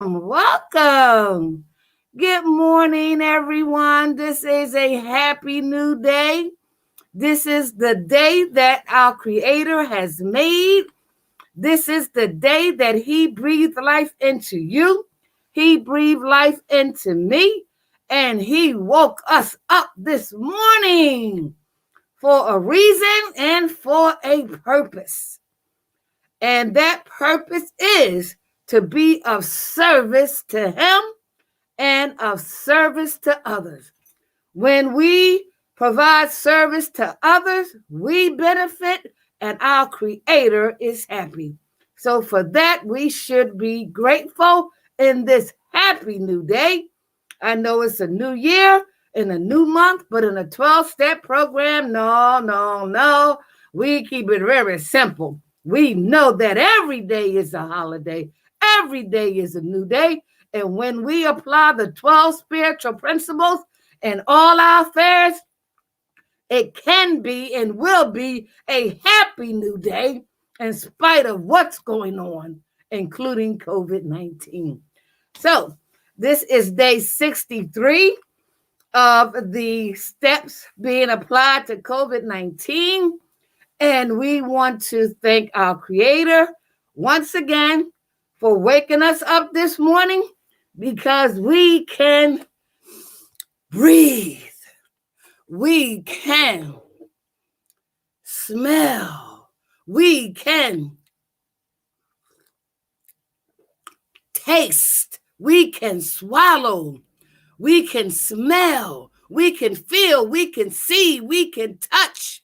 Welcome. Good morning, everyone. This is a happy new day. This is the day that our Creator has made. This is the day that He breathed life into you. He breathed life into me, and He woke us up this morning for a reason and for a purpose. And that purpose is to be of service to Him and of service to others. When we provide service to others, we benefit and our Creator is happy. So for that, we should be grateful in this happy new day. I know it's a new year and a new month, but in a 12-step program, no. We keep it very simple. We know that every day is a holiday. Every day is a new day. And when we apply the 12 spiritual principles in all our affairs, it can be and will be a happy new day in spite of what's going on, including COVID-19. So this is day 63 of the steps being applied to COVID-19. And we want to thank our Creator once again for waking us up this morning because we can breathe. We can smell. We can taste. We can swallow. We can smell. We can feel. We can see. We can touch.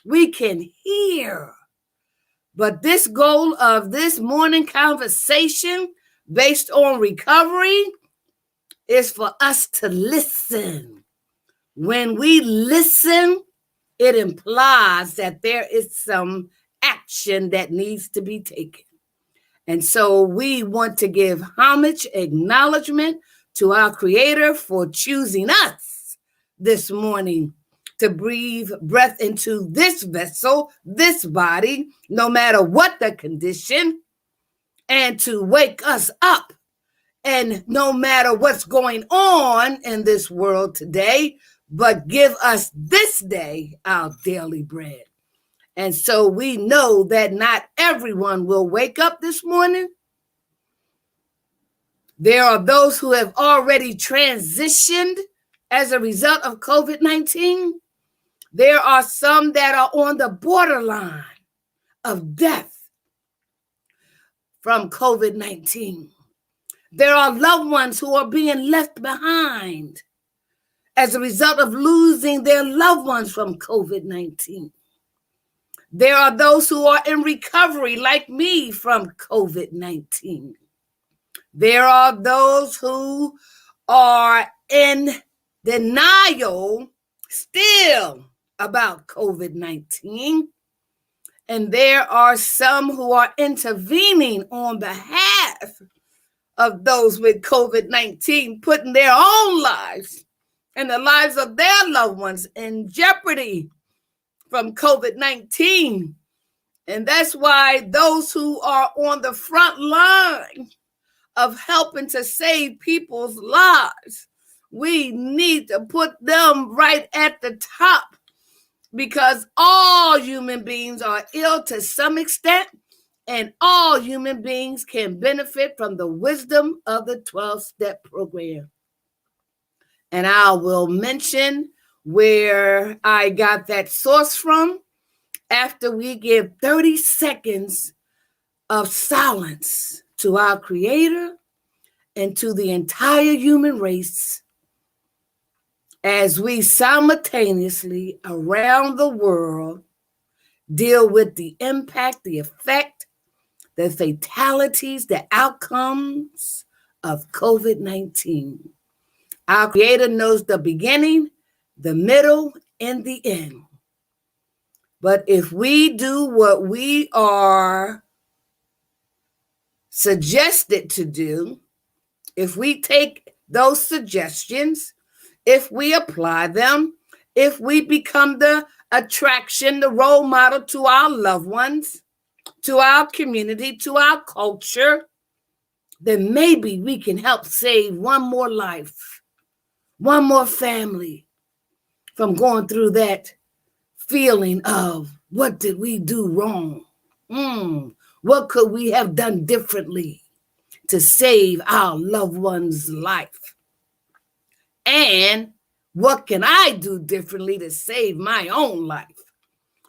We can hear. But this goal of this morning conversation based on recovery is for us to listen. When we listen, it implies that there is some action that needs to be taken. And so we want to give homage, acknowledgement to our Creator for choosing us this morning to breathe breath into this vessel, this body, no matter what the condition, and to wake us up. And no matter what's going on in this world today, but give us this day our daily bread. And so we know that not everyone will wake up this morning. There are those who have already transitioned as a result of COVID-19. There are some that are on the borderline of death from COVID-19. There are loved ones who are being left behind as a result of losing their loved ones from COVID-19. There are those who are in recovery, like me, from COVID-19. There are those who are in denial still about COVID-19. And there are some who are intervening on behalf of those with COVID-19, putting their own lives and the lives of their loved ones in jeopardy from COVID-19. And that's why those who are on the front line of helping to save people's lives, we need to put them right at the top, because all human beings are ill to some extent, and all human beings can benefit from the wisdom of the 12-step program. And I will mention where I got that source from after we give 30 seconds of silence to our Creator and to the entire human race as we simultaneously around the world deal with the impact, the effect, the fatalities, the outcomes of COVID-19. Our Creator knows the beginning, the middle, and the end. But if we do what we are suggested to do, if we take those suggestions, if we apply them, if we become the attraction, the role model to our loved ones, to our community, to our culture, then maybe we can help save one more life, one more family from going through that feeling of what did we do wrong? What could we have done differently to save our loved one's life? And what can I do differently to save my own life?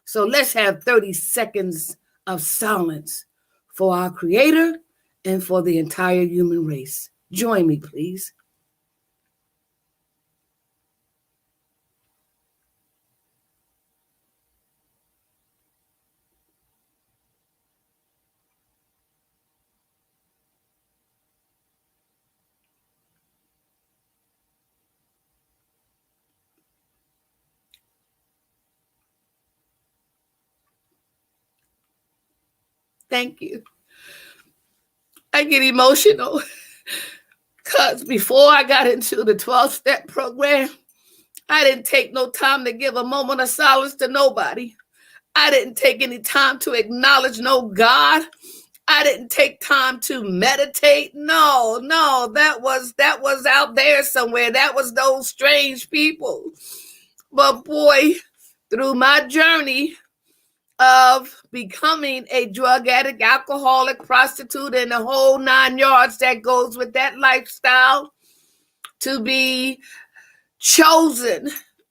So let's have 30 seconds of silence for our Creator and for the entire human race. Join me, please. Thank you. I get emotional because before I got into the 12-step program, I didn't take no time to give a moment of silence to nobody. I didn't take any time to acknowledge no God. I didn't take time to meditate. No, that was out there somewhere. That was those strange people. But boy, through my journey of becoming a drug addict, alcoholic, prostitute, and the whole 9 yards that goes with that lifestyle, to be chosen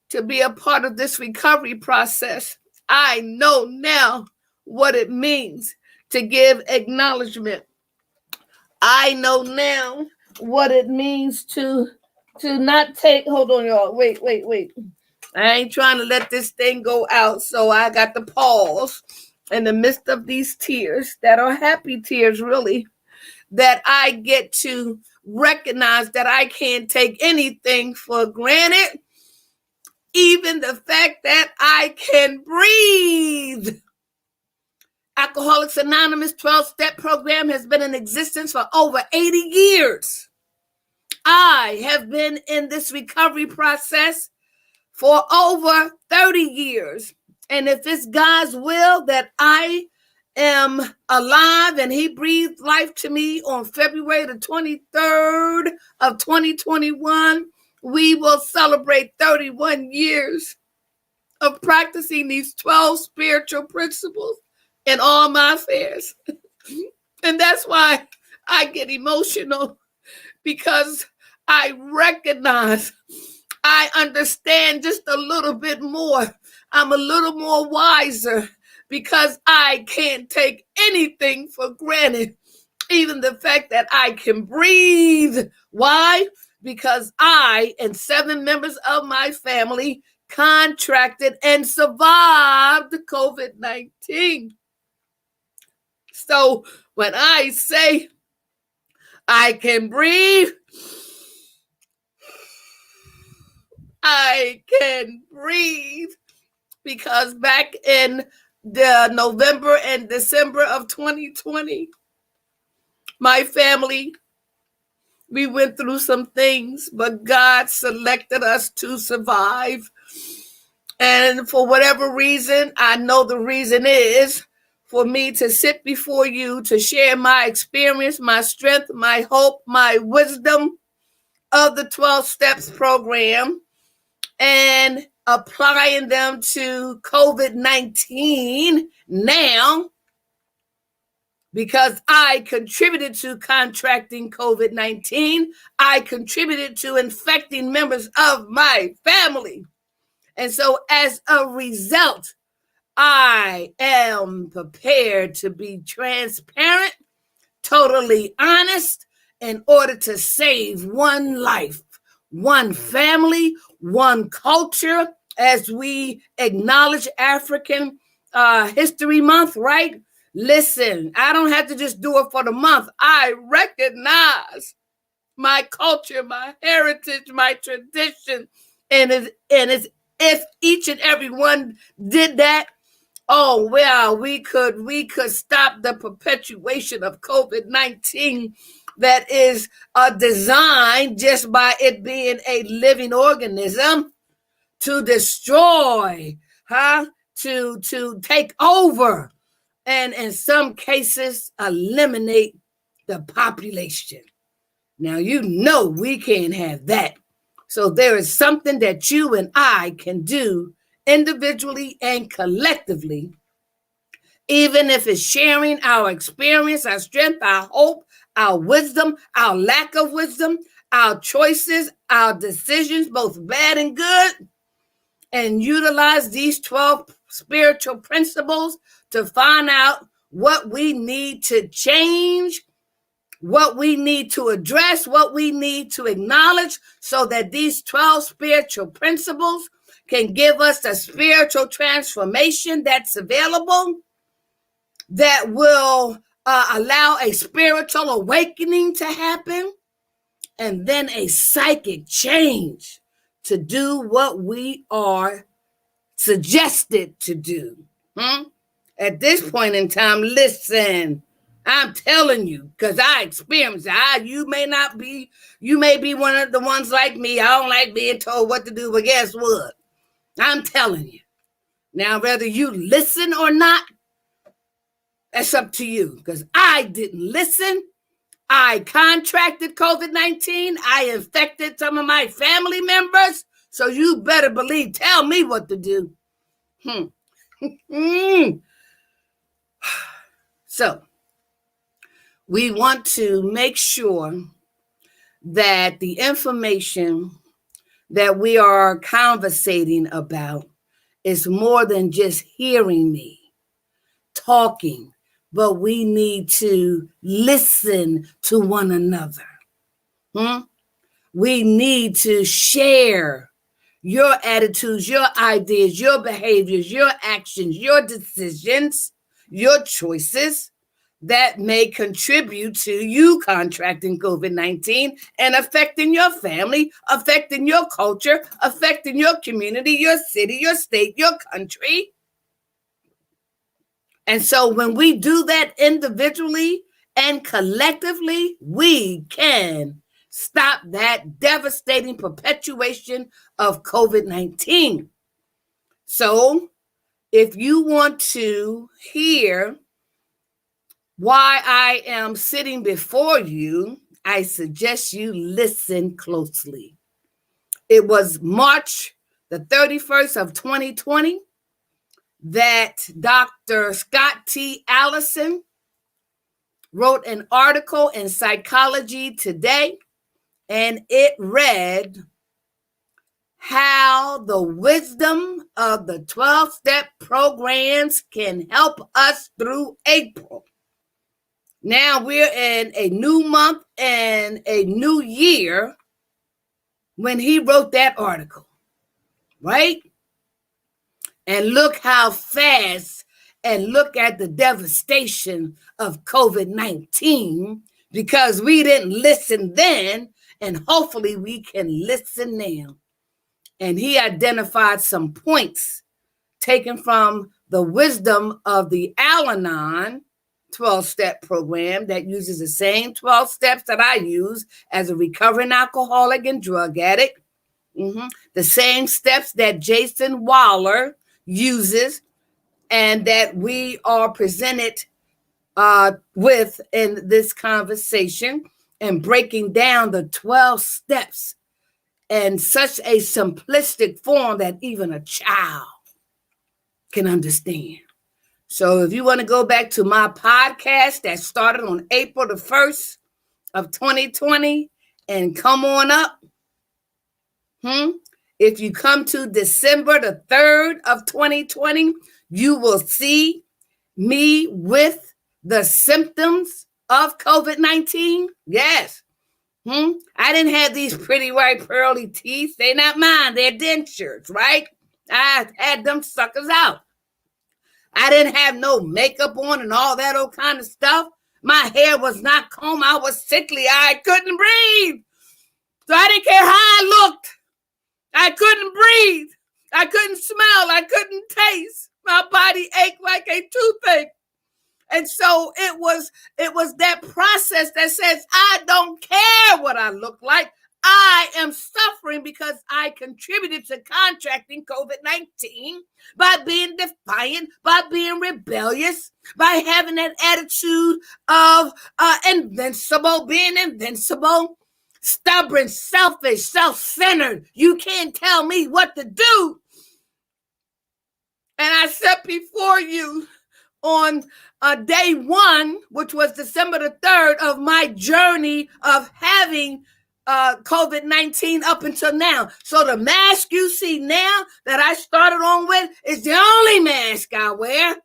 to be a part of this recovery process, I know now what it means to give acknowledgement. I know now what it means to not take, hold on, y'all, wait. I ain't trying to let this thing go out, so I got to pause in the midst of these tears that are happy tears, really, that I get to recognize that I can't take anything for granted, even the fact that I can breathe. Alcoholics Anonymous 12-step program has been in existence for over 80 years. I have been in this recovery process for over 30 years. And if it's God's will that I am alive and he breathed life to me on February the 23rd of 2021, we will celebrate 31 years of practicing these 12 spiritual principles in all my affairs. And that's why I get emotional, because I recognize, I understand just a little bit more. I'm a little more wiser because I can't take anything for granted, even the fact that I can breathe. Why? Because I and 7 members of my family contracted and survived COVID-19. So when I say I can breathe, I can breathe, because back in the November and December of 2020, my family, we went through some things, but God selected us to survive. And for whatever reason, I know the reason is for me to sit before you to share my experience, my strength, my hope, my wisdom of the 12 Steps program, and applying them to COVID-19 now, because I contributed to contracting COVID-19. I contributed to infecting members of my family. And so as a result, I am prepared to be transparent, totally honest, in order to save one life, one family, one culture, as we acknowledge African History Month, right? Listen, I don't have to just do it for the month. I recognize my culture, my heritage, my tradition, and it's if each and every one did that, oh well, we could stop the perpetuation of COVID-19 that is designed, just by it being a living organism, to destroy, to take over, and in some cases eliminate the population. Now, you know we can't have that. So there is something that you and I can do individually and collectively, even if it's sharing our experience, our strength, our hope, our wisdom, our lack of wisdom, our choices, our decisions, both bad and good, and utilize these 12 spiritual principles to find out what we need to change, what we need to address, what we need to acknowledge, so that these 12 spiritual principles can give us the spiritual transformation that's available, that will allow a spiritual awakening to happen, and then a psychic change to do what we are suggested to do. At this point in time, listen, I'm telling you, because I experienced it. You may be one of the ones like me. I don't like being told what to do, but guess what? I'm telling you. Now, whether you listen or not, that's up to you, because I didn't listen. I contracted COVID-19. I infected some of my family members. So you better believe, tell me what to do. So we want to make sure that the information that we are conversating about is more than just hearing me talking, but we need to listen to one another. We need to share your attitudes, your ideas, your behaviors, your actions, your decisions, your choices that may contribute to you contracting COVID-19 and affecting your family, affecting your culture, affecting your community, your city, your state, your country. And so when we do that individually and collectively, we can stop that devastating perpetuation of COVID-19. So if you want to hear why I am sitting before you, I suggest you listen closely. It was March the 31st of 2020 that Dr. Scott T. Allison wrote an article in Psychology Today, and it read, How the Wisdom of the 12-Step Programs Can Help Us Through April. Now we're in a new month and a new year when he wrote that article, right? And look how fast, and look at the devastation of COVID-19, because we didn't listen then, and hopefully we can listen now. And he identified some points taken from the wisdom of the Al-Anon 12-step program that uses the same 12 steps that I use as a recovering alcoholic and drug addict. The same steps that Jason Waller uses and that we are presented with in this conversation, and breaking down the 12 steps in such a simplistic form that even a child can understand. So if you want to go back to my podcast that started on April the 1st of 2020 and come on up, if you come to December the 3rd of 2020, you will see me with the symptoms of COVID-19. Yes. I didn't have these pretty white pearly teeth. They're not mine. They're dentures, right? I had them suckers out. I didn't have no makeup on and all that old kind of stuff. My hair was not combed. I was sickly. I couldn't breathe. So I didn't care how I looked. I couldn't breathe. I couldn't smell. I couldn't taste. My body ached like a toothache. And so it was that process that says, I don't care what I look like. I am suffering because I contributed to contracting COVID-19 by being defiant, by being rebellious, by having that attitude of being invincible, stubborn, selfish, self-centered. You can't tell me what to do. And I set before you on day one, which was December the 3rd, of my journey of having COVID-19 up until now. So the mask you see now that I started on with is the only mask I wear.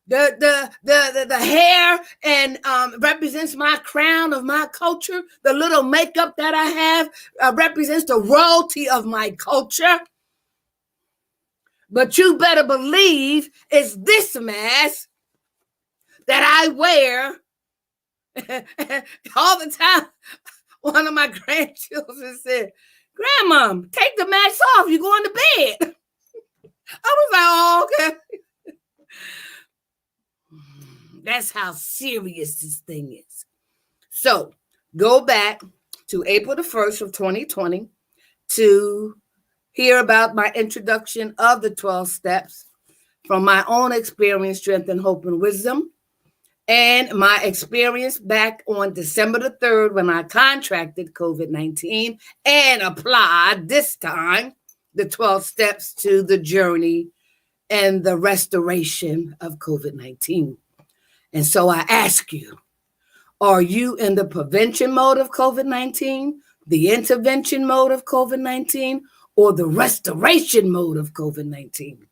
The hair and represents my crown of my culture. The little makeup that I have represents the royalty of my culture. But you better believe it's this mask that I wear all the time. One of my grandchildren said, "Grandma, take the mask off. You're going to bed." I was like, "Oh, okay." That's how serious this thing is. So go back to April the 1st of 2020 to hear about my introduction of the 12 steps from my own experience, strength, and hope and wisdom, and my experience back on December the 3rd when I contracted COVID-19 and applied this time the 12 steps to the journey and the restoration of COVID-19. And so I ask you, are you in the prevention mode of COVID-19, the intervention mode of COVID-19, or the restoration mode of COVID-19?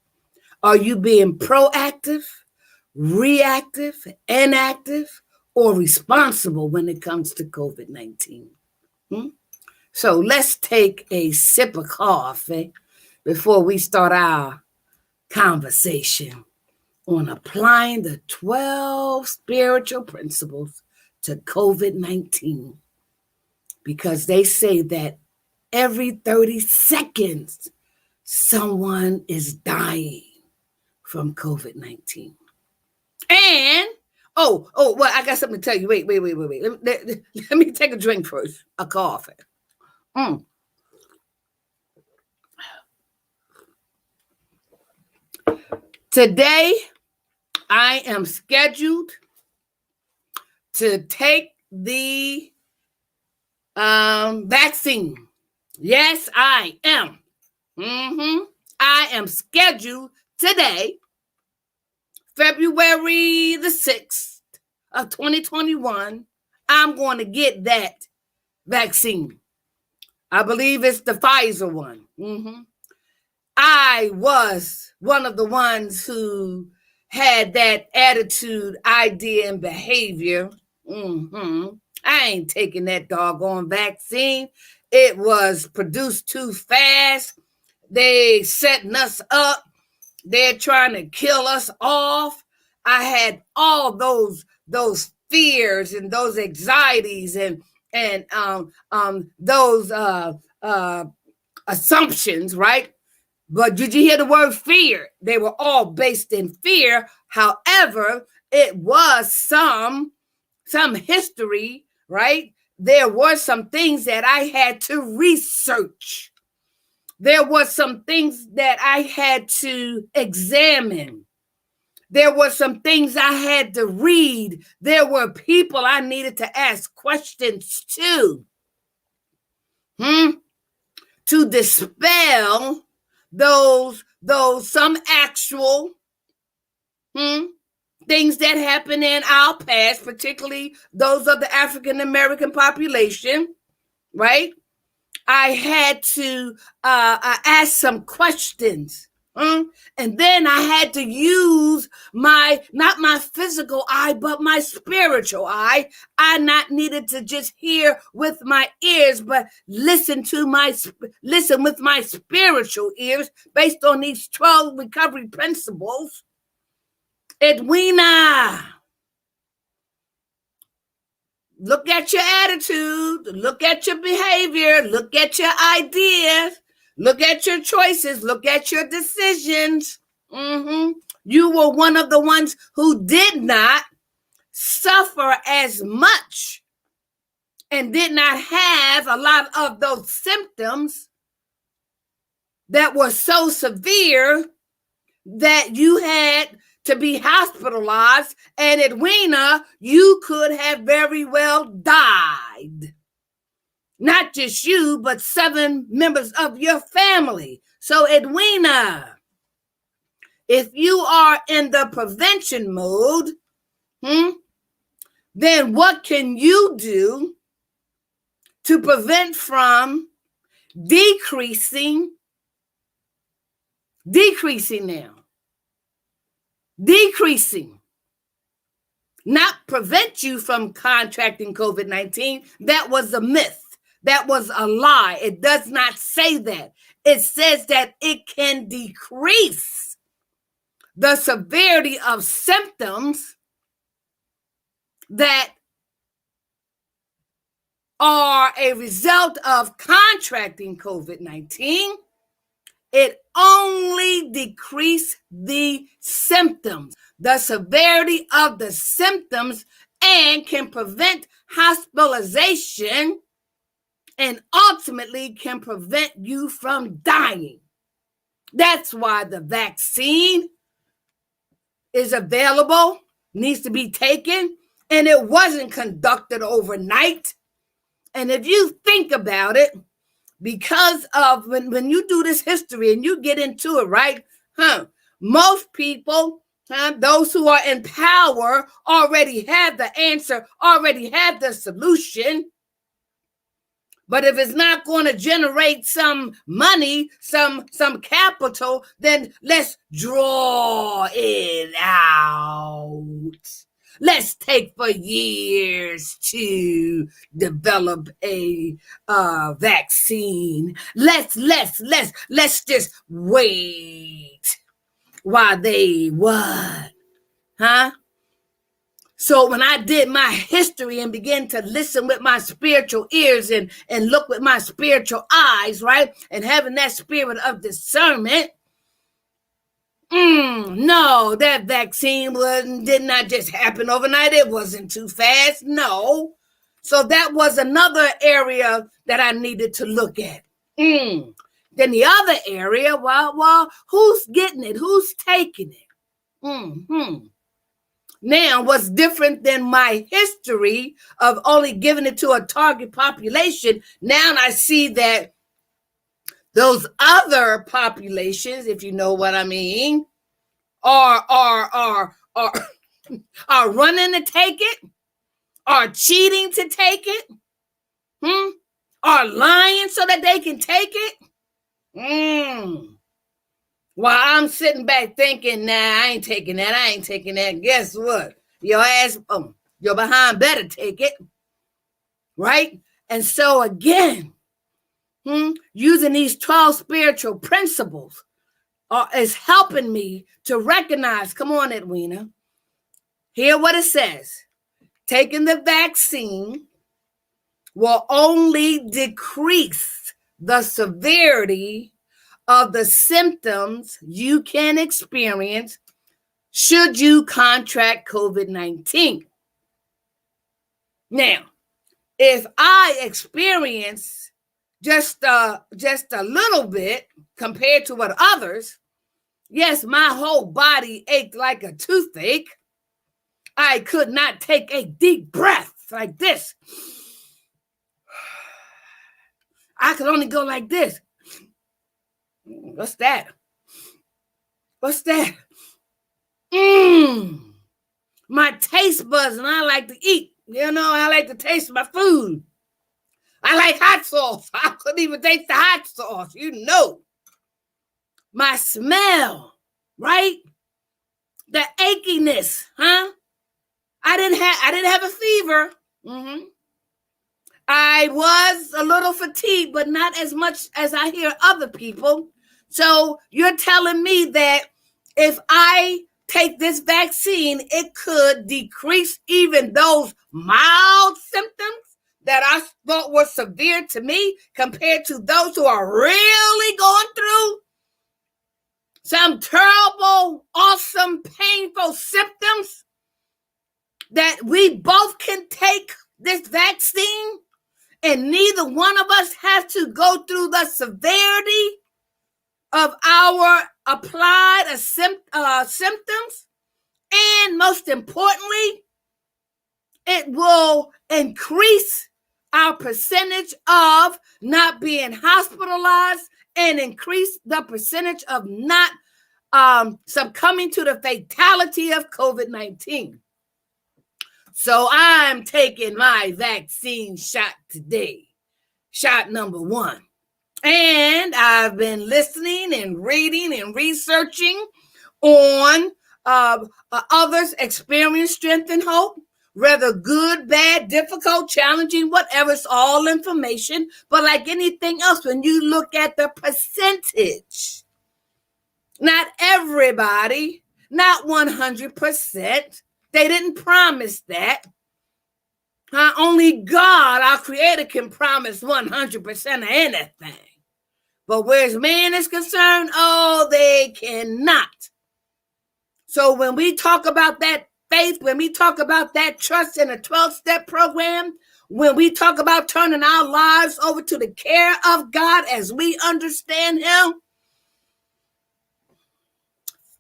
Are you being proactive, reactive, inactive, or responsible when it comes to COVID-19? So let's take a sip of coffee before we start our conversation on applying the 12 spiritual principles to COVID-19. Because they say that every 30 seconds, someone is dying from COVID-19. And, well, I got something to tell you. Wait. Let me take a drink first, a coffee. Today, I am scheduled to take the vaccine. Yes, I am. I am scheduled today, February the 6th of 2021. I'm going to get that vaccine. I believe it's the Pfizer one. I was one of the ones who had that attitude, idea, and behavior. I ain't taking that doggone vaccine. It was produced too fast. They setting us up. They're trying to kill us off. I had all those fears and those anxieties and those assumptions, right? But did you hear the word fear? They were all based in fear. However, it was some history, right? There were some things that I had to research. There were some things that I had to examine. There were some things I had to read. There were people I needed to ask questions to dispel those some actual things that happen in our past, particularly those of the African American population, right? I had to ask some questions. And then I had to use not my physical eye, but my spiritual eye. I not needed to just hear with my ears, but listen with my spiritual ears based on these 12 recovery principles. Edwina, look at your attitude, look at your behavior, look at your ideas. Look at your choices. Look at your decisions. You were one of the ones who did not suffer as much and did not have a lot of those symptoms that were so severe that you had to be hospitalized, and Edwina, you could have very well died. Not just you, but 7 members of your family. So Edwina, if you are in the prevention mode, then what can you do to prevent from decreasing now? Decreasing. Not prevent you from contracting COVID-19. That was a myth. That was a lie. It does not say that. It says that it can decrease the severity of symptoms that are a result of contracting COVID-19. It only decreases the symptoms, the severity of the symptoms, and can prevent hospitalization and ultimately can prevent you from dying. That's why the vaccine is available, needs to be taken, and it wasn't conducted overnight. And if you think about it, because of when you do this history and you get into it, right? Most people, those who are in power already have the answer, already have the solution. But if it's not going to generate some money, some capital, then let's draw it out. Let's take for years to develop a vaccine. Let's just wait while they what? So when I did my history and began to listen with my spiritual ears and look with my spiritual eyes, right? And having that spirit of discernment, no, that vaccine did not just happen overnight. It wasn't too fast. No. So that was another area that I needed to look at. Then the other area, well, who's getting it? Who's taking it? Now, what's different than my history of only giving it to a target population, now I see that those other populations, if you know what I mean, are running to take it, are cheating to take it, are lying so that they can take it. While I'm sitting back thinking, nah, I ain't taking that. Guess what? Your ass, your behind better take it. Right? And so again, using these 12 spiritual principles is helping me to recognize, come on, Edwina, hear what it says. Taking the vaccine will only decrease the severity of the symptoms you can experience should you contract COVID-19. Now, if I experience just a little bit compared to what others, yes, my whole body ached like a toothache. I could not take a deep breath like this. I could only go like this. What's that? My taste buds, and I like to eat. I like to taste my food. I like hot sauce. I couldn't even taste the hot sauce. My smell, right? The achiness, I didn't have a fever. I was a little fatigued, but not as much as I hear other people. So you're telling me that if I take this vaccine, it could decrease even those mild symptoms that I thought were severe to me compared to those who are really going through some terrible, awesome, painful symptoms, that we both can take this vaccine And neither one of us has to go through the severity of our applied symptoms. And most importantly, it will increase our percentage of not being hospitalized and increase the percentage of not succumbing to the fatality of COVID-19. So I'm taking my vaccine shot today, shot number 1. And I've been listening and reading and researching on others' experience, strength, and hope, whether good, bad, difficult, challenging, whatever. It's all information. But like anything else, when you look at the percentage, not everybody, not 100%. They didn't promise that. Only God, our Creator, can promise 100% of anything. But whereas man is concerned, oh, they cannot. So when we talk about that faith, when we talk about that trust in a 12-step program, when we talk about turning our lives over to the care of God as we understand Him,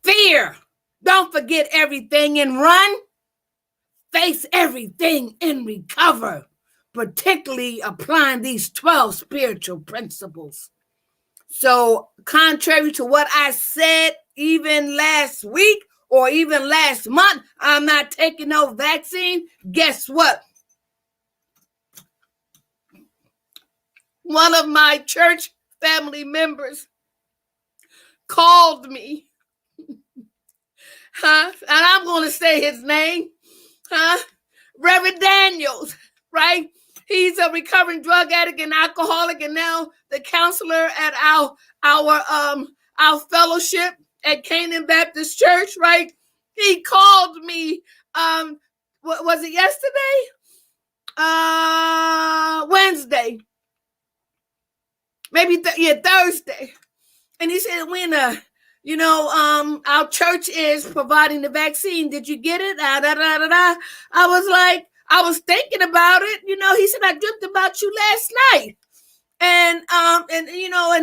fear, don't forget everything and run. Face everything and recover, particularly applying these 12 spiritual principles. So contrary to what I said even last week or even last month, I'm not taking no vaccine. Guess what? One of my church family members called me, and I'm going to say his name, Reverend Daniels, right? He's a recovering drug addict and alcoholic, and now the counselor at our fellowship at Canaan Baptist Church, right? He called me. What was it, yesterday? Wednesday, maybe Thursday, and he said, "Edwina, our church is providing the vaccine. Did you get it?" I was like, I was thinking about it. He said, "I dreamt about you last night." And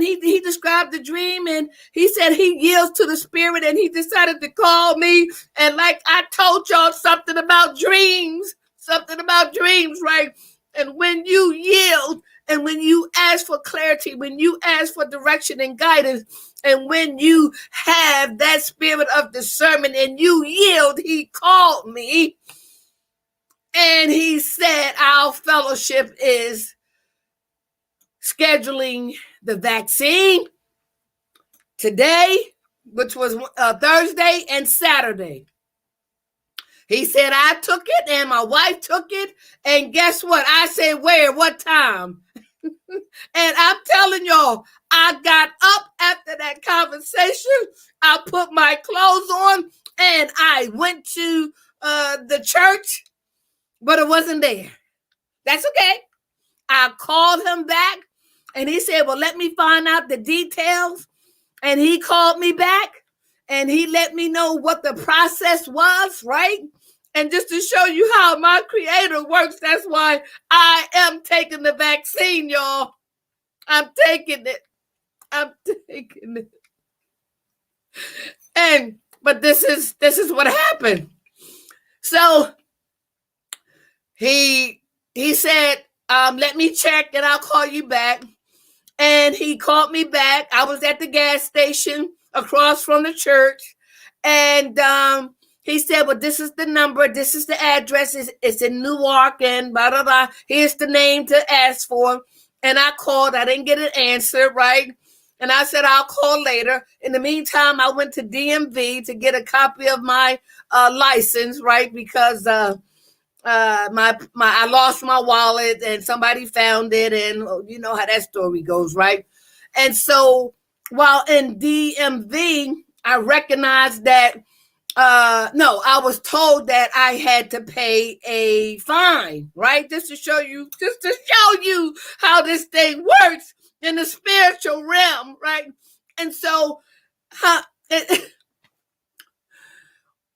he described the dream, and he said he yields to the Spirit, and he decided to call me. And like I told y'all, something about dreams, right? And when you yield, and when you ask for clarity, when you ask for direction and guidance, and when you have that spirit of discernment and you yield, he called me and he said our fellowship is scheduling the vaccine today, which was Thursday and Saturday. He said, I took it and my wife took it. And guess what? I said, where? What time? And I'm telling y'all, I got up after that conversation. I put my clothes on and I went to the church, but it wasn't there. That's okay. I called him back and he said, well, let me find out the details. And he called me back and he let me know what the process was, right? And just to show you how my Creator works, that's why I am taking the vaccine, y'all. I'm taking it. But this is what happened. So he said, let me check and I'll call you back. And he called me back. I was at the gas station across from the church. And he said, well, this is the number. This is the address. It's in Newark and blah, blah, blah. Here's the name to ask for. And I called. I didn't get an answer, right? And I said, I'll call later. In the meantime, I went to DMV to get a copy of my license, right? Because I lost my wallet and somebody found it. And you know how that story goes, right? And so while in DMV, I recognized that I was told that I had to pay a fine, right? Just to show you how this thing works in the spiritual realm, right? And so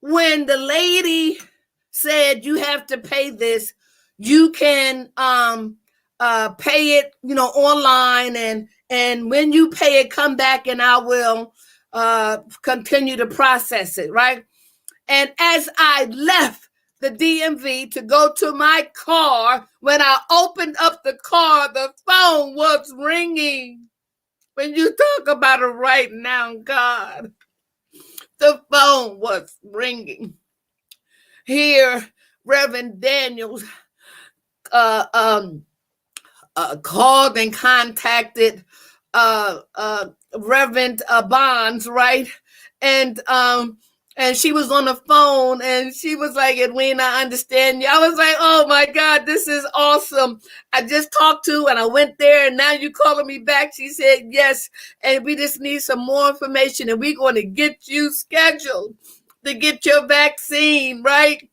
when the lady said you have to pay this, you can pay it, online, and when you pay it, come back and I will continue to process it, right? And as I left the DMV to go to my car, when I opened up the car, the phone was ringing. When you talk about it right now, God, the phone was ringing. Here, Reverend Daniels called and contacted Reverend Bonds, right? And she was on the phone and she was like, Edwina, I understand you. I was like, oh my God, this is awesome. I just talked to and I went there and now you're calling me back. She said, yes. And we just need some more information and we're going to get you scheduled to get your vaccine, right?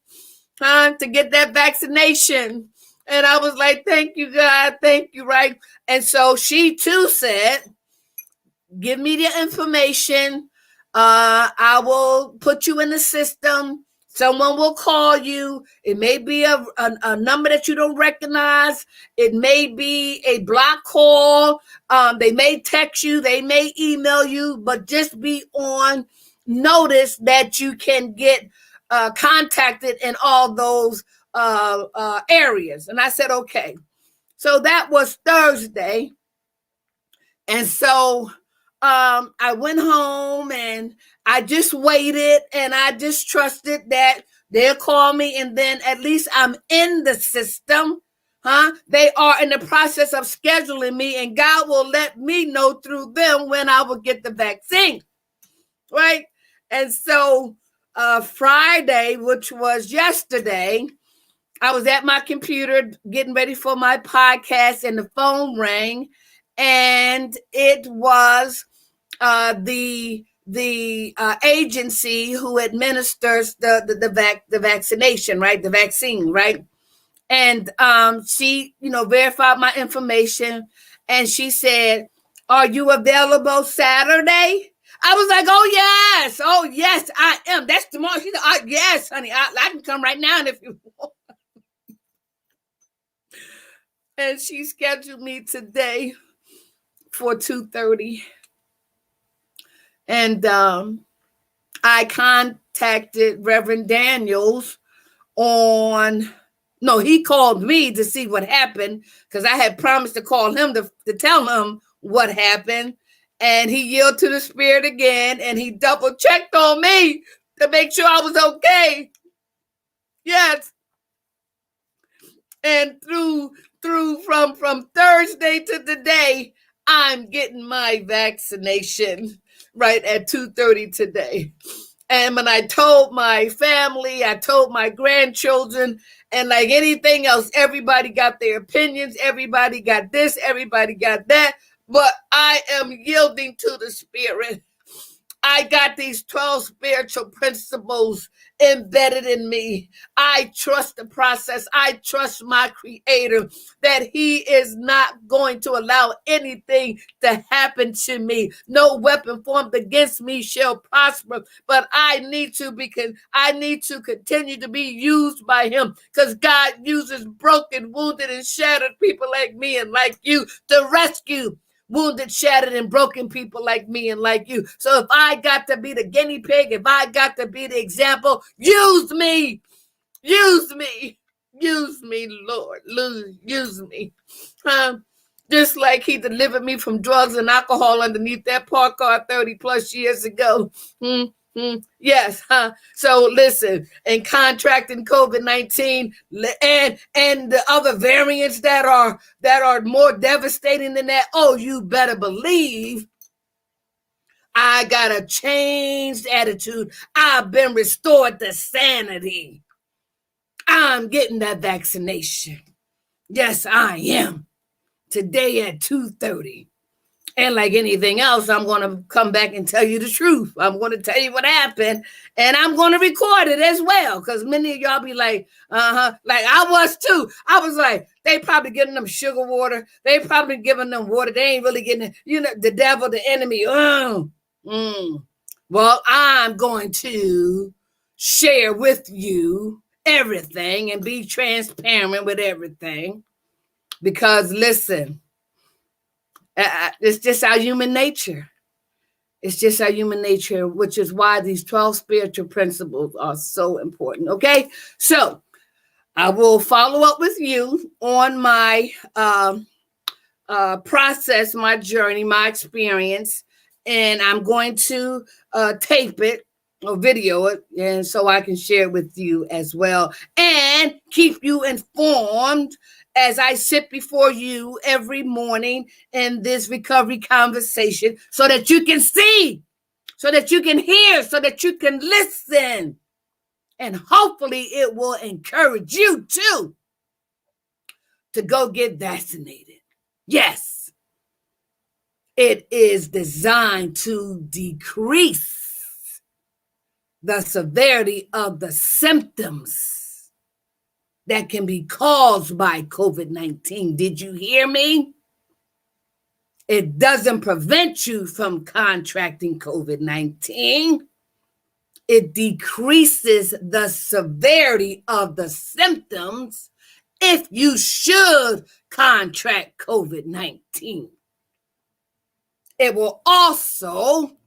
To get that vaccination. And I was like, thank you, God. Thank you, right? And so she too said, give me the information. I will put you in the system. Someone will call you. It may be a number that you don't recognize. It may be a block call. They may text you. They may email you, but just be on notice that you can get contacted in all those areas. And I said, okay. So that was Thursday. And so I went home and I just waited and I just trusted that they'll call me and then at least I'm in the system. They are in the process of scheduling me and God will let me know through them when I will get the vaccine. Right? And so Friday, which was yesterday, I was at my computer getting ready for my podcast and the phone rang and it was the agency who administers the vaccination, right? The vaccine, right? And she, verified my information and she said, are you available Saturday? I was like, oh yes, I am. That's tomorrow. She said, yes, honey, I can come right now if you want. And she scheduled me today for 2:30. And I contacted Reverend Daniels he called me to see what happened because I had promised to call him to tell him what happened. And he yielded to the Spirit again and he double checked on me to make sure I was okay. Yes. And from Thursday to today, I'm getting my vaccination right at 2:30 today. And when I told my family, I told my grandchildren, and like anything else, everybody got their opinions. Everybody got this, everybody got that. But I am yielding to the Spirit. I got these 12 spiritual principles embedded in me. I trust the process. I trust my Creator that He is not going to allow anything to happen to me. No weapon formed against me shall prosper, but I need to continue to be used by Him because God uses broken, wounded, and shattered people like me and like you to rescue wounded, shattered, and broken people like me and like you. So if I got to be the guinea pig, if I got to be the example, use me, Lord, use me. Just like He delivered me from drugs and alcohol underneath that park car 30 plus years ago. Yes. So listen, and contracting COVID-19 and the other variants that are more devastating than that. Oh, you better believe I got a changed attitude. I've been restored to sanity. I'm getting that vaccination. Yes, I am. Today at 2:30. And like anything else, I'm going to come back and tell you the truth. I'm going to tell you what happened. And I'm going to record it as well. Because many of y'all be like, like I was too. I was like, they probably giving them sugar water. They probably giving them water. They ain't really getting it. The devil, the enemy. Well, I'm going to share with you everything and be transparent with everything. Because listen, it's just our human nature. It's just our human nature, which is why these 12 spiritual principles are so important. Okay, so I will follow up with you on my process, my journey, my experience, and I'm going to tape it or video it, and so I can share it with you as well and keep you informed as I sit before you every morning in this recovery conversation so that you can see, so that you can hear, so that you can listen. And hopefully it will encourage you too to go get vaccinated. Yes, it is designed to decrease the severity of the symptoms that can be caused by COVID-19. Did you hear me? It doesn't prevent you from contracting COVID-19. It decreases the severity of the symptoms if you should contract COVID-19. It will also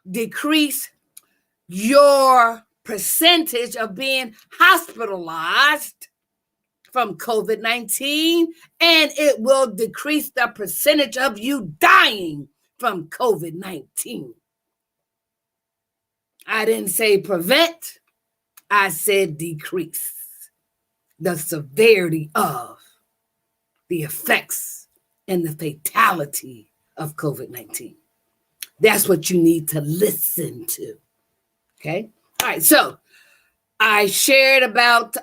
decrease your percentage of being hospitalized from COVID-19, and it will decrease the percentage of you dying from COVID-19. I didn't say prevent, I said decrease the severity of the effects and the fatality of COVID-19. That's what you need to listen to. Okay. All right. So I shared about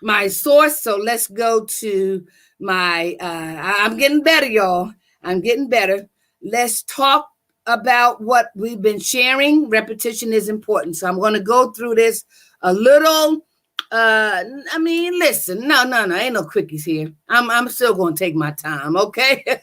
my source. So let's go to my, I'm getting better, y'all. I'm getting better. Let's talk about what we've been sharing. Repetition is important. So I'm going to go through this a little. Listen, no, ain't no quickies here. I'm still going to take my time. Okay.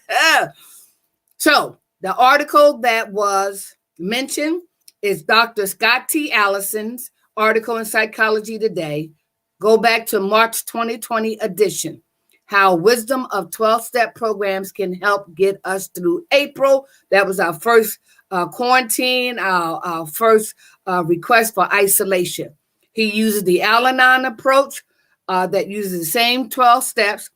So the article that was mentioned is Dr. Scott T. Allison's article in Psychology Today. Go back to March 2020 edition. How wisdom of 12-step programs can help get us through April. That was our first quarantine, our first request for isolation. He uses the Al-Anon approach that uses the same 12 steps,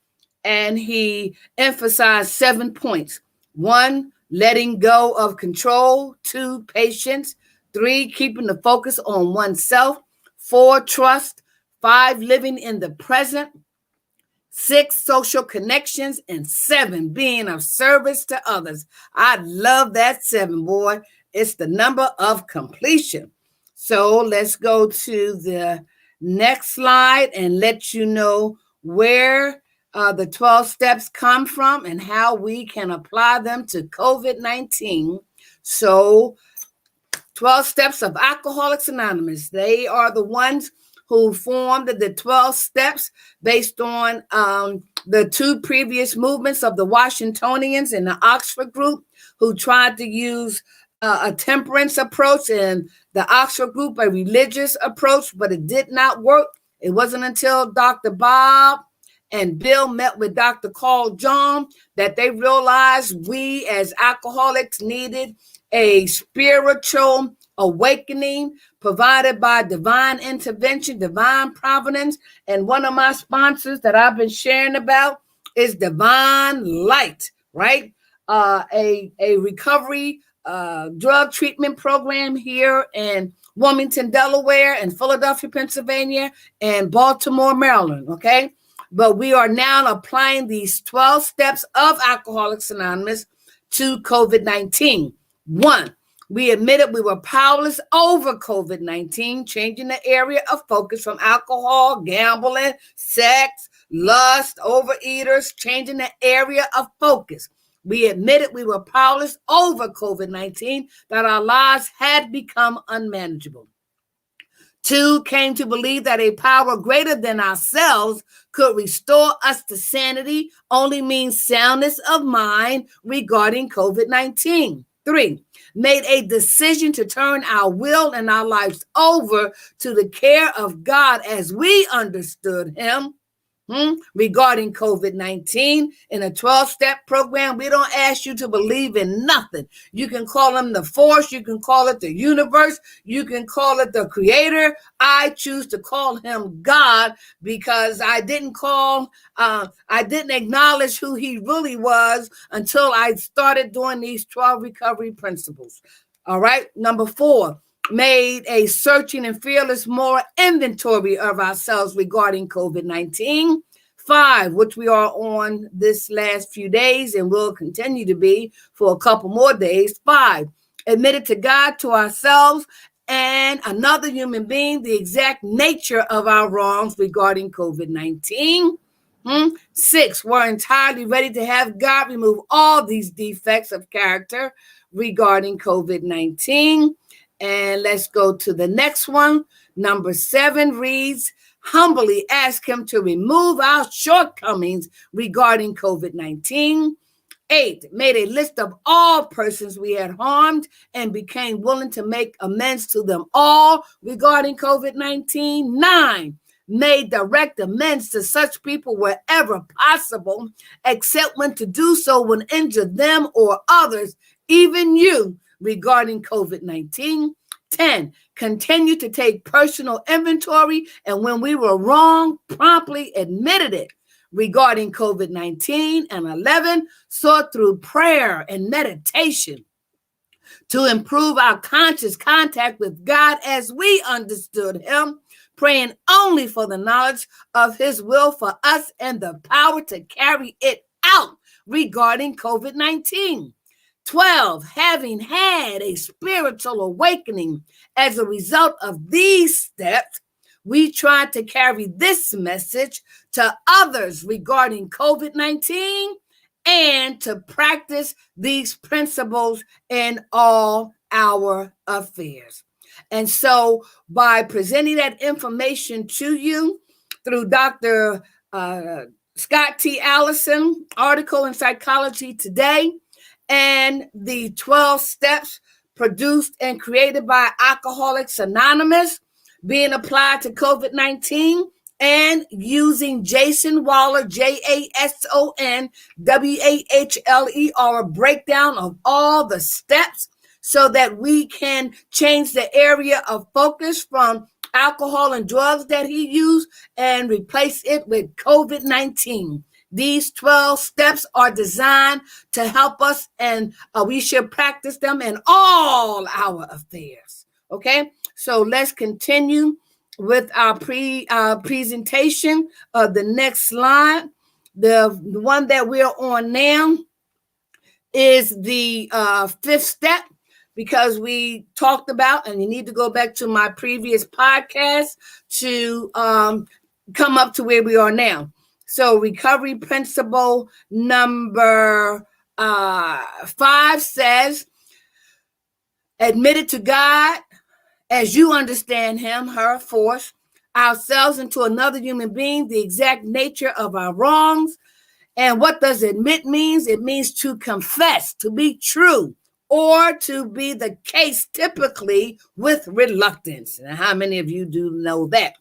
and he emphasized 7 points. 1, letting go of control. 2, patience. 3, keeping the focus on oneself. 4, trust. 5, living in the present. 6, social connections. And 7, being of service to others. I love that 7, boy. It's the number of completion. So let's go to the next slide and let you know where the 12 steps come from and how we can apply them to COVID-19. So 12 steps of Alcoholics Anonymous. They are the ones who formed the 12 steps based on the 2 previous movements of the Washingtonians and the Oxford group, who tried to use a temperance approach, and the Oxford group a religious approach, but it did not work. It wasn't until Dr. Bob and Bill met with Dr. Carl Jung that they realized we as alcoholics needed a spiritual awakening provided by divine intervention, divine providence. And one of my sponsors that I've been sharing about is Divine Light, right? A recovery drug treatment program here in Wilmington, Delaware, and Philadelphia, Pennsylvania, and Baltimore, Maryland, okay? But we are now applying these 12 steps of Alcoholics Anonymous to COVID-19. 1, we admitted we were powerless over COVID-19, changing the area of focus from alcohol, gambling, sex, lust, overeaters, changing the area of focus. We admitted we were powerless over COVID-19, that our lives had become unmanageable. 2, came to believe that a power greater than ourselves could restore us to sanity, only means soundness of mind regarding COVID-19. 3, made a decision to turn our will and our lives over to the care of God as we understood him. regarding COVID-19. In a 12-step program, we don't ask you to believe in nothing. You can call him the force. You can call it the universe. You can call it the creator. I choose to call him God because I didn't acknowledge who he really was until I started doing these 12 recovery principles. All right. Number 4, made a searching and fearless moral inventory of ourselves regarding COVID-19. 5, which we are on this last few days and will continue to be for a couple more days. 5, admitted to God, to ourselves, and another human being the exact nature of our wrongs regarding COVID-19. 6, we're entirely ready to have God remove all these defects of character regarding COVID-19. And let's go to the next one. Number 7 reads, humbly ask him to remove our shortcomings regarding COVID-19. 8, made a list of all persons we had harmed and became willing to make amends to them all regarding COVID-19. 9, made direct amends to such people wherever possible, except when to do so would injure them or others, even you, regarding COVID-19. 10, continue to take personal inventory, and when we were wrong, promptly admitted it regarding COVID-19. And 11, sought through prayer and meditation to improve our conscious contact with God as we understood him, praying only for the knowledge of his will for us and the power to carry it out regarding COVID-19. 12, having had a spiritual awakening as a result of these steps, we tried to carry this message to others regarding COVID-19 and to practice these principles in all our affairs. And so by presenting that information to you through Dr. Scott T. Allison article in Psychology Today, and the 12 steps produced and created by Alcoholics Anonymous being applied to COVID-19, and using Jason Wahler, JASON WAHLE, a breakdown of all the steps so that we can change the area of focus from alcohol and drugs that he used and replace it with COVID-19. These 12 steps are designed to help us, and we should practice them in all our affairs. Okay, so let's continue with our presentation of the next slide. The one that we're on now is the 5th step, because we talked about, and you need to go back to my previous podcast to come up to where we are now. So recovery principle number 5 says, admitted to God as you understand him, her, force, ourselves into another human being, the exact nature of our wrongs. And what does admit means? It means to confess, to be true, or to be the case typically with reluctance. And how many of you do know that?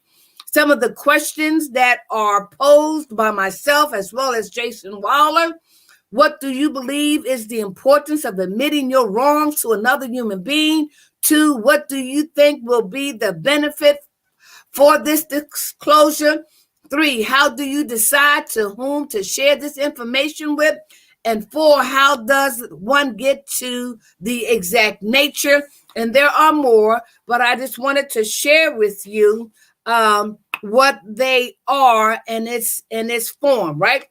Some of the questions that are posed by myself as well as Jason Wahler: what do you believe is the importance of admitting your wrongs to another human being? 2, what do you think will be the benefit for this disclosure? 3, how do you decide to whom to share this information with? And 4, how does one get to the exact nature? And there are more, but I just wanted to share with you what they are in its form, right?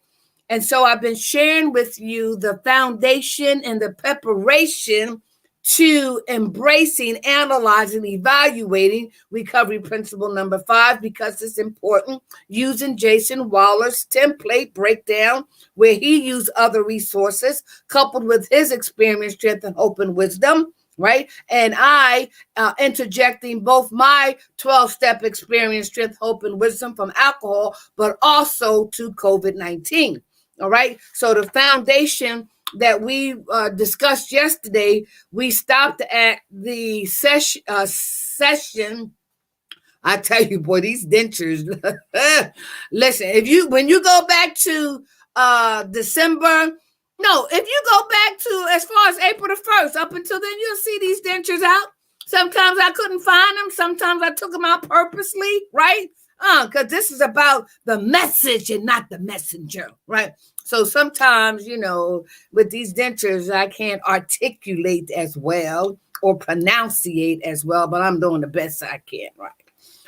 And so I've been sharing with you the foundation and the preparation to embracing, analyzing, evaluating recovery principle number 5, because it's important, using Jason Wahler's template breakdown, where he used other resources coupled with his experience, strength, and hope and wisdom, right? And I interjecting both my 12-step experience, strength, hope, and wisdom from alcohol, but also to COVID-19. All right. So the foundation that we discussed yesterday, we stopped at the session I tell you, boy, these dentures. Listen, when you go back to December, no, if you go back to as far as April the 1st, up until then, you'll see these dentures out. Sometimes I couldn't find them. Sometimes I took them out purposely, right? Because this is about the message and not the messenger, right? So sometimes, with these dentures, I can't articulate as well or pronunciate as well, but I'm doing the best I can, right?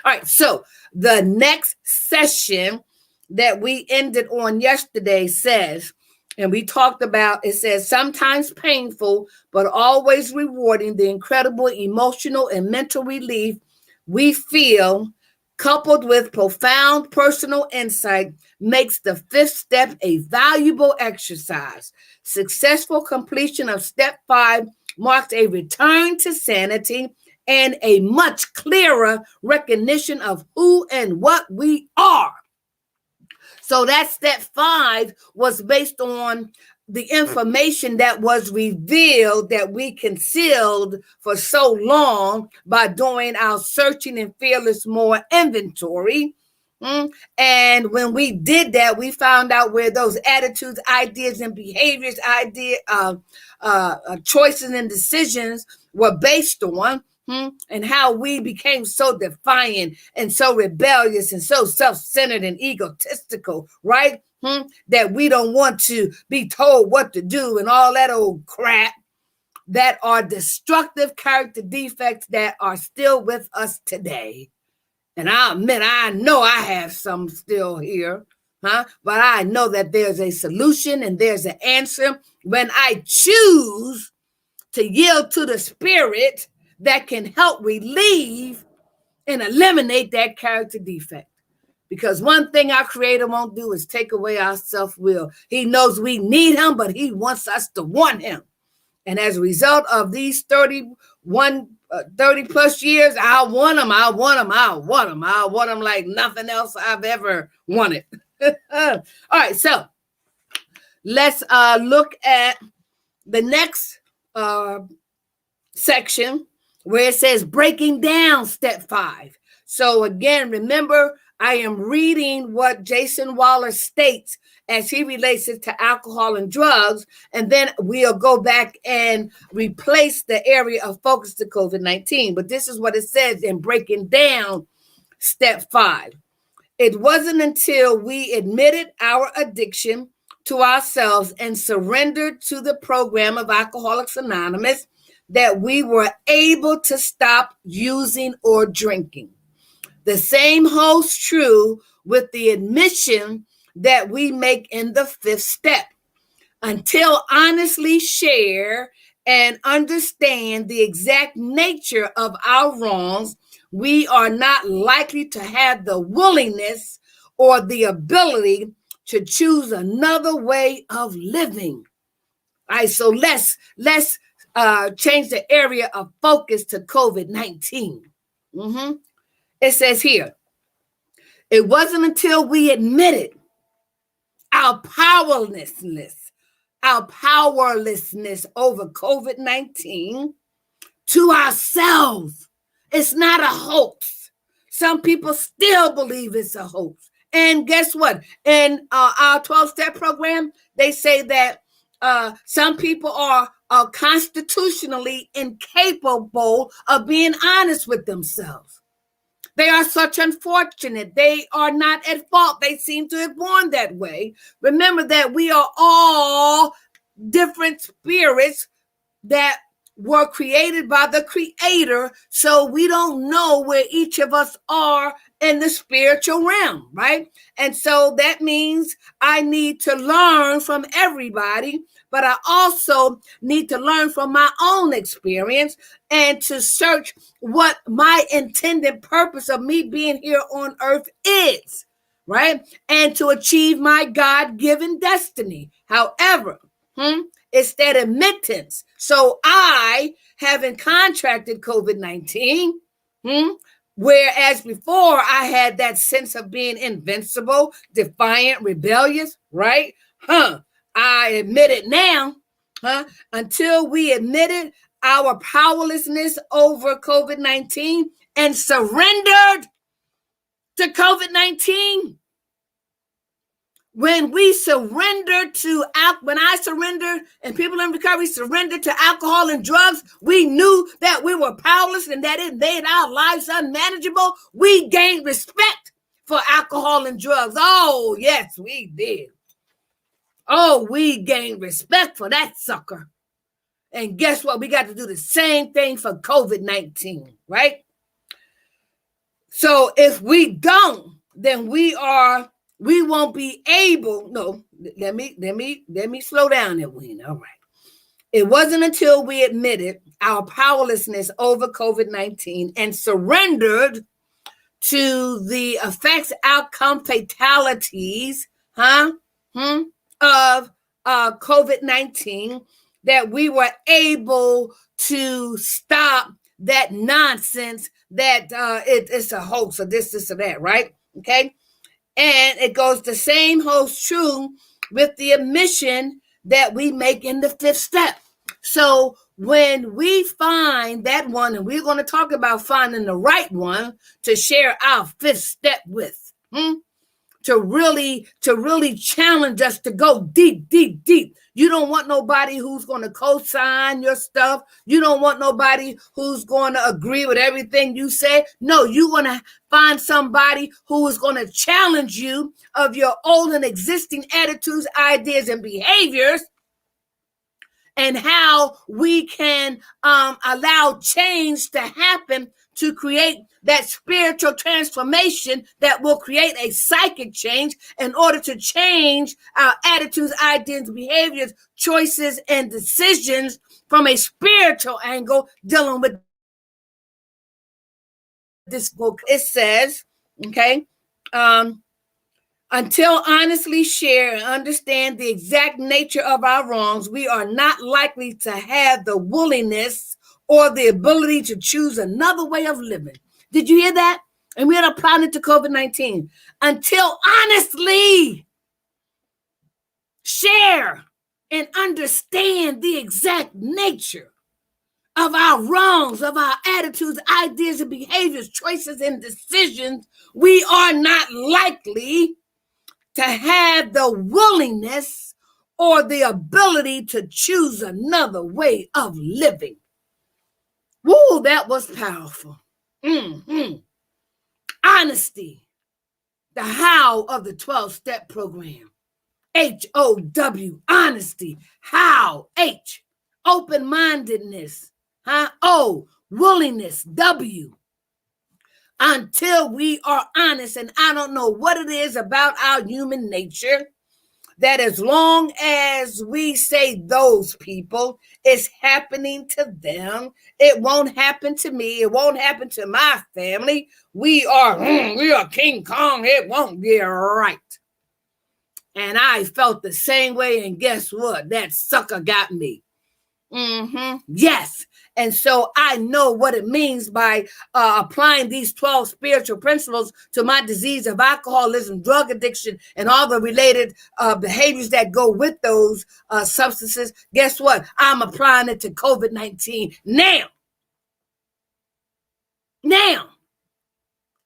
All right, so the next session that we ended on yesterday says, and we talked about, it says, sometimes painful, but always rewarding, the incredible emotional and mental relief we feel, coupled with profound personal insight, makes the 5th step a valuable exercise. Successful completion of step 5 marks a return to sanity and a much clearer recognition of who and what we are. So that step 5 was based on the information that was revealed that we concealed for so long by doing our searching and fearless more inventory. And when we did that, we found out where those attitudes, ideas, and behaviors, choices and decisions were based on. And how we became so defiant and so rebellious and so self-centered and egotistical, right? That we don't want to be told what to do and all that old crap, that are destructive character defects that are still with us today. And I admit, I know I have some still here, but I know that there's a solution and there's an answer when I choose to yield to the Spirit that can help relieve and eliminate that character defect. Because one thing our Creator won't do is take away our self-will. He knows we need Him, but He wants us to want Him. And as a result of these 30 plus years, I want Him like nothing else I've ever wanted. All right, so let's look at the next section where it says breaking down step 5. So again, remember, I am reading what Jason Waller states as he relates it to alcohol and drugs, and then we'll go back and replace the area of focus to COVID-19. But this is what it says in breaking down step 5. It wasn't until we admitted our addiction to ourselves and surrendered to the program of Alcoholics Anonymous that we were able to stop using or drinking. The same holds true with the admission that we make in the 5th step. Until honestly share and understand the exact nature of our wrongs, we are not likely to have the willingness or the ability to choose another way of living. All right, so let's change the area of focus to COVID-19. It says here, it wasn't until we admitted our powerlessness over COVID-19 to ourselves. It's not a hoax. Some people still believe it's a hoax. And guess what? In our 12-step program, they say that some people are constitutionally incapable of being honest with themselves. They are such unfortunate. They are not at fault. They seem to have born that way. Remember that we are all different spirits that were created by the Creator, so we don't know where each of us are in the spiritual realm, right? And so that means I need to learn from everybody, but I also need to learn from my own experience and to search what my intended purpose of me being here on earth is, right? And to achieve my God-given destiny. However, it's that admittance. So I haven't contracted COVID-19, whereas before I had that sense of being invincible, defiant, rebellious, right? I admit it now, until we admitted our powerlessness over COVID-19 and surrendered to COVID-19. When we surrender to when I surrender and people in recovery surrender to alcohol and drugs, we knew that we were powerless and that it made our lives unmanageable. We gained respect for alcohol and drugs. Oh, yes, we did. Oh, we gained respect for that sucker. And guess what? We got to do the same thing for COVID-19, right? So if we don't, then we won't be able. No, let me slow down, Edwina. All right. It wasn't until we admitted our powerlessness over COVID-19 and surrendered to the effects, outcome, fatalities, of COVID-19 that we were able to stop that nonsense that it's a hoax or this or that, right? Okay. And it goes, the same holds true with the admission that we make in the fifth step. So when we find that one, and we're going to talk about finding the right one to share our fifth step with, to really challenge us to go deep, deep, deep. You don't want nobody who's going to co-sign your stuff. You don't want nobody who's going to agree with everything you say. No, you want to find somebody who is going to challenge you of your old and existing attitudes, ideas, and behaviors, and how we can allow change to happen to create that spiritual transformation that will create a psychic change in order to change our attitudes, ideas, behaviors, choices, and decisions from a spiritual angle dealing with this book. It says, okay, until honestly share and understand the exact nature of our wrongs, we are not likely to have the willingness or the ability to choose another way of living. Did you hear that? And we are applying it to COVID-19. Until honestly share and understand the exact nature of our wrongs, of our attitudes, ideas, and behaviors, choices, and decisions, we are not likely to have the willingness or the ability to choose another way of living. Woo, that was powerful. Honesty, the how of the 12-step program. H-O-W, honesty. How? H, open-mindedness. O, willingness. W, until we are honest. And I don't know what it is about our human nature that as long as we say those people, it's happening to them. It won't happen to me. It won't happen to my family. We are King Kong. It won't be right. And I felt the same way. And guess what? That sucker got me. Yes. And so I know what it means by applying these 12 spiritual principles to my disease of alcoholism, drug addiction, and all the related behaviors that go with those substances. Guess what? I'm applying it to COVID-19 now.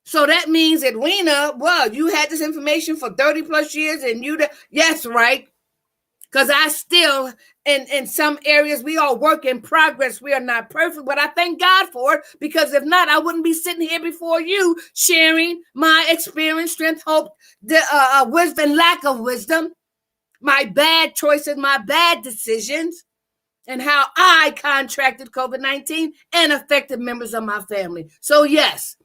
So that means, Edwina, well, you had this information for 30 plus years and yes, right. Because I still, in some areas, we are work in progress. We are not perfect, but I thank God for it, because if not, I wouldn't be sitting here before you sharing my experience, strength, hope, wisdom, lack of wisdom, my bad choices, my bad decisions, and how I contracted COVID-19 and affected members of my family. So yes,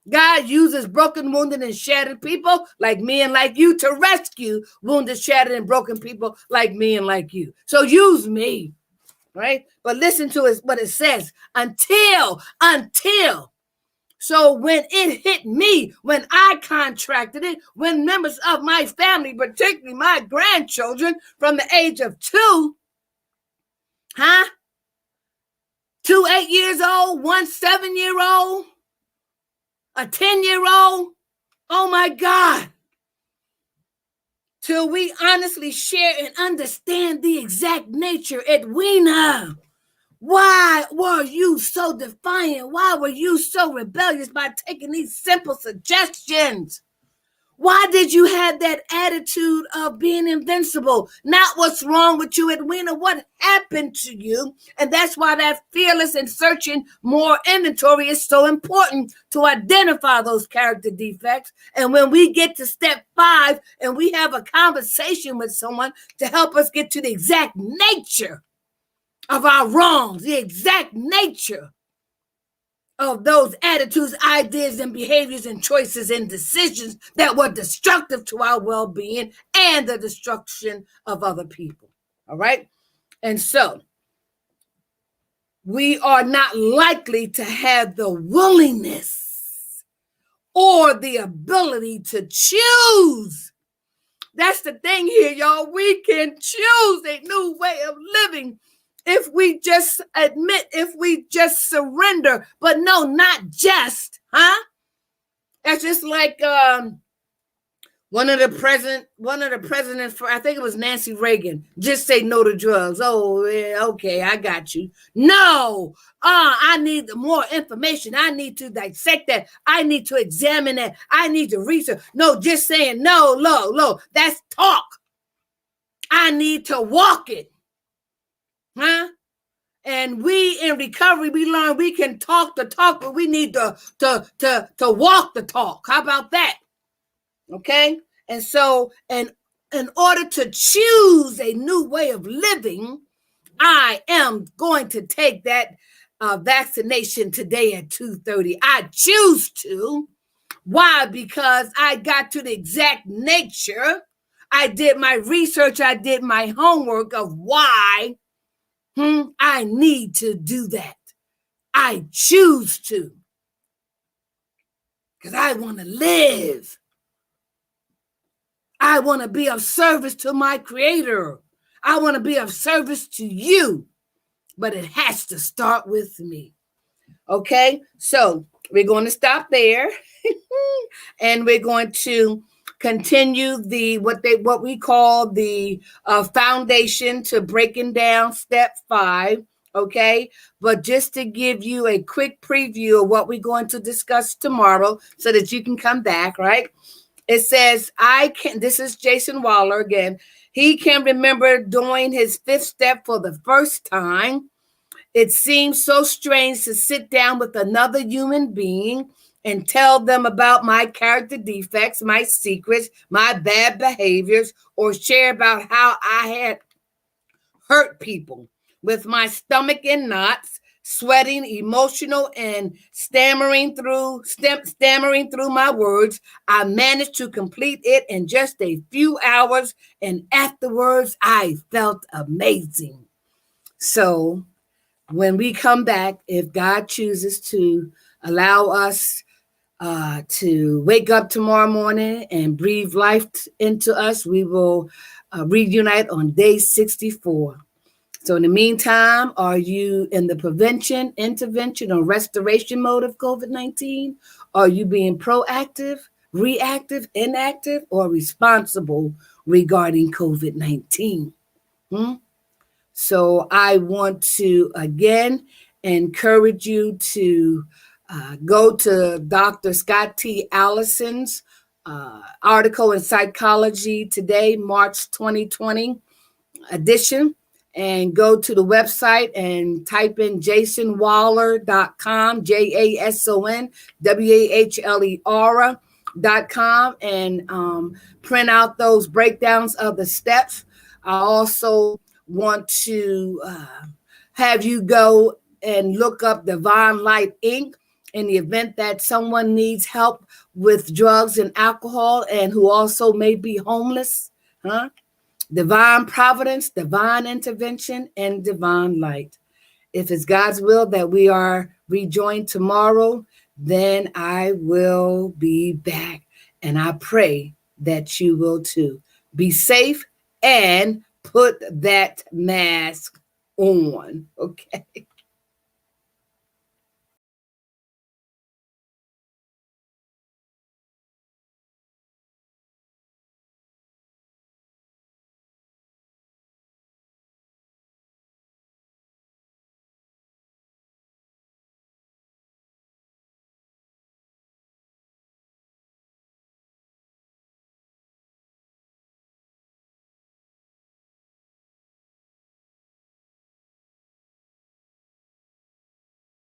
God uses broken, wounded, and shattered people like me and like you to rescue wounded, shattered, and broken people like me and like you. So use me, right? But listen to what it says. Until. So when it hit me, when I contracted it, when members of my family, particularly my grandchildren from the age of 2, 2 8-years-old, 1 7-year-old, a 10-year-old, oh my God. Till we honestly share and understand the exact nature, Edwina. Why were you so defiant? Why were you so rebellious by taking these simple suggestions? Why did you have that attitude of being invincible? Not what's wrong with you, Edwina, what happened to you? And that's why that fearless and searching more inventory is so important, to identify those character defects. And when we get to step 5 and we have a conversation with someone to help us get to the exact nature of our wrongs, the exact nature of those attitudes, ideas, and behaviors and choices and decisions that were destructive to our well-being and the destruction of other people. All right? And so we are not likely to have the willingness or the ability to choose. That's the thing here, y'all. We can choose a new way of living if we just admit, if we just surrender. But no, not just, huh? That's just like one of the presidents, for I think it was Nancy Reagan, just say no to drugs. Oh, yeah, okay, I got you. No, I need more information. I need to dissect that. I need to examine that. I need to research. No, just saying no, that's talk. I need to walk it. Huh? And we in recovery, we learn we can talk the talk, but we need to walk the talk. How about that? Okay. And so, in order to choose a new way of living, I am going to take that vaccination today at 2:30. I choose to. Why? Because I got to the exact nature. I did my research. I did my homework of why I need to do that. I choose to. Because I want to live. I want to be of service to my Creator. I want to be of service to you. But it has to start with me. Okay? So we're going to stop there. And we're going to continue what we call the foundation to breaking down step 5. Okay, but just to give you a quick preview of what we're going to discuss tomorrow so that you can come back, right? It says, this is Jason Waller again. He can remember doing his 5th step for the first time. It seems so strange to sit down with another human being and tell them about my character defects, my secrets, my bad behaviors, or share about how I had hurt people. With my stomach in knots, sweating, emotional, and stammering through my words, I managed to complete it in just a few hours, and afterwards, I felt amazing. So, when we come back, if God chooses to allow us to wake up tomorrow morning and breathe life into us, we will reunite on day 64. So in the meantime, are you in the prevention, intervention, or restoration mode of COVID-19? Are you being proactive, reactive, inactive, or responsible regarding COVID-19? So I want to, again, encourage you to go to Dr. Scott T. Allison's article in Psychology Today, March 2020 edition, and go to the website and type in jasonwaller.com, JASONWAHLER.com, and print out those breakdowns of the steps. I also want to have you go and look up Divine Light Inc. in the event that someone needs help with drugs and alcohol and who also may be homeless. Divine providence, divine intervention, and divine light. If it's God's will that we are rejoined tomorrow, then I will be back. And I pray that you will too. Be safe and put that mask on. Okay.